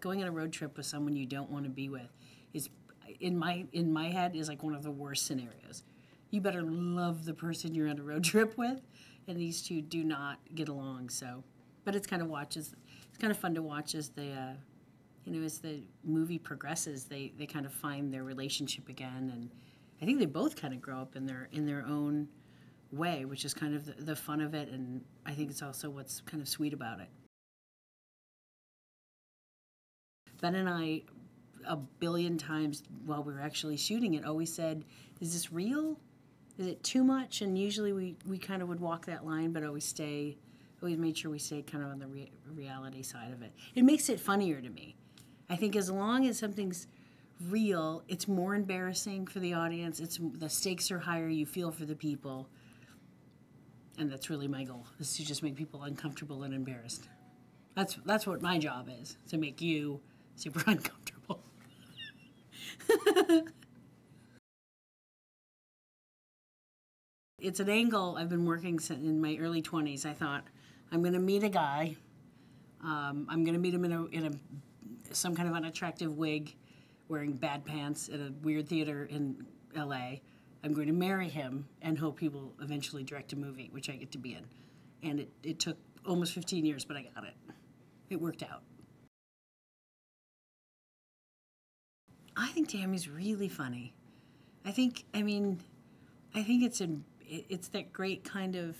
going on a road trip with someone you don't want to be with is, in my head, is like one of the worst scenarios. You better love the person you're on a road trip with, and these two do not get along. So, but it's kind of fun to watch as the as the movie progresses. They kind of find their relationship again, and I think they both kind of grow up in their own way, which is kind of the fun of it, and I think it's also what's kind of sweet about it. Ben and I, a billion times while we were actually shooting it, always said, is this real? Is it too much? And usually we kind of would walk that line, but always made sure we stayed kind of on the reality side of it. It makes it funnier to me. I think as long as something's real, it's more embarrassing for the audience. The stakes are higher. You feel for the people. And that's really my goal, is to just make people uncomfortable and embarrassed. That's what my job is, to make you super uncomfortable. It's an angle I've been working in my early 20s. I thought, I'm going to meet a guy. I'm going to meet him in some kind of unattractive wig, wearing bad pants at a weird theater in L.A. I'm going to marry him and hope he will eventually direct a movie, which I get to be in. And it took almost 15 years, but I got it. It worked out. I think Tammy's really funny. I think it's that great kind of,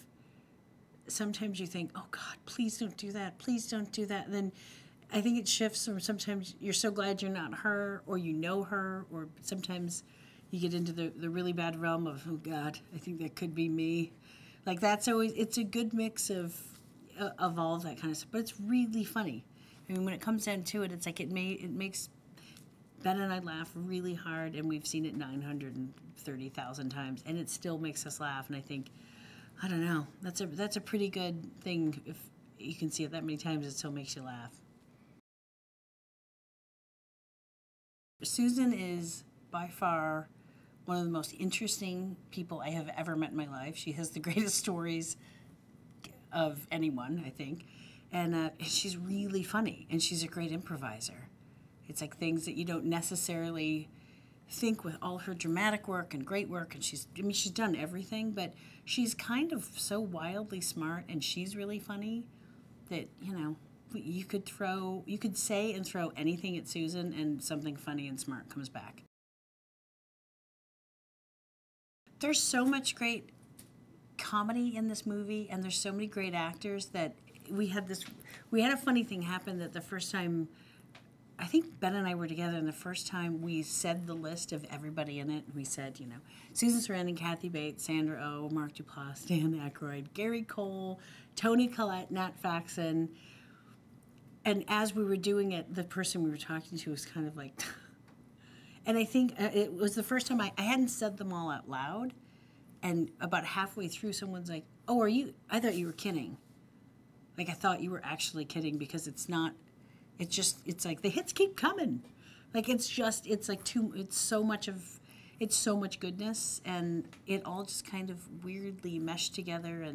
sometimes you think, oh God, please don't do that, please don't do that. And then I think it shifts, or sometimes you're so glad you're not her, or you know her, or sometimes you get into the really bad realm of, oh God, I think that could be me. Like it's a good mix of all of that kind of stuff, but it's really funny. I mean, when it comes down to it, it's like it makes Ben and I laugh really hard, and we've seen it 930,000 times, and it still makes us laugh. And I think, I don't know, that's a pretty good thing. If you can see it that many times, it still makes you laugh. Susan is by far one of the most interesting people I have ever met in my life. She has the greatest stories of anyone, I think, and she's really funny, and she's a great improviser. It's like things that you don't necessarily think, with all her dramatic work and great work, and she's done everything, but she's kind of so wildly smart, and she's really funny that, you could say and throw anything at Susan, and something funny and smart comes back. There's so much great comedy in this movie, and there's so many great actors that we had a funny thing happen that the first time, I think Ben and I were together, and the first time we said the list of everybody in it, we said, Susan Sarandon, Kathy Bates, Sandra Oh, Mark Duplass, Dan Aykroyd, Gary Cole, Toni Collette, Nat Faxon. And as we were doing it, the person we were talking to was kind of like, and I think it was the first time I hadn't said them all out loud. And about halfway through, someone's like, oh, I thought you were kidding. Like, I thought you were actually kidding, because it's not, it's like the hits keep coming. Like, it's so much goodness, and it all just kind of weirdly meshed together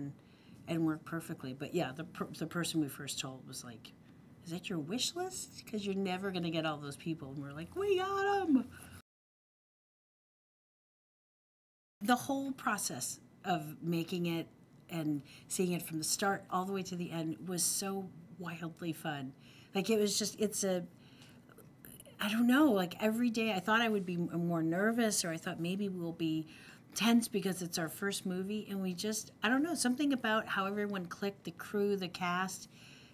and worked perfectly. But yeah, the person we first told was like, is that your wish list? Because you're never going to get all those people. And we're like, we got them. The whole process of making it and seeing it from the start all the way to the end was so wildly fun. Like, it was just, I don't know, like every day I thought I would be more nervous, or I thought maybe we'll be tense because it's our first movie. And I don't know, something about how everyone clicked, the crew, the cast.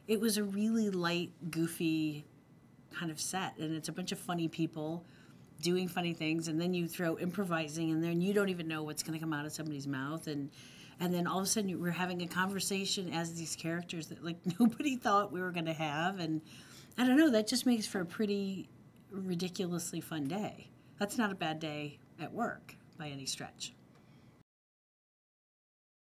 It was a really light, goofy kind of set, and it's a bunch of funny people doing funny things, and then you throw improvising in there, and you don't even know what's going to come out of somebody's mouth, and then all of a sudden we're having a conversation as these characters that like nobody thought we were going to have, and I don't know, that just makes for a pretty ridiculously fun day. That's not a bad day at work by any stretch.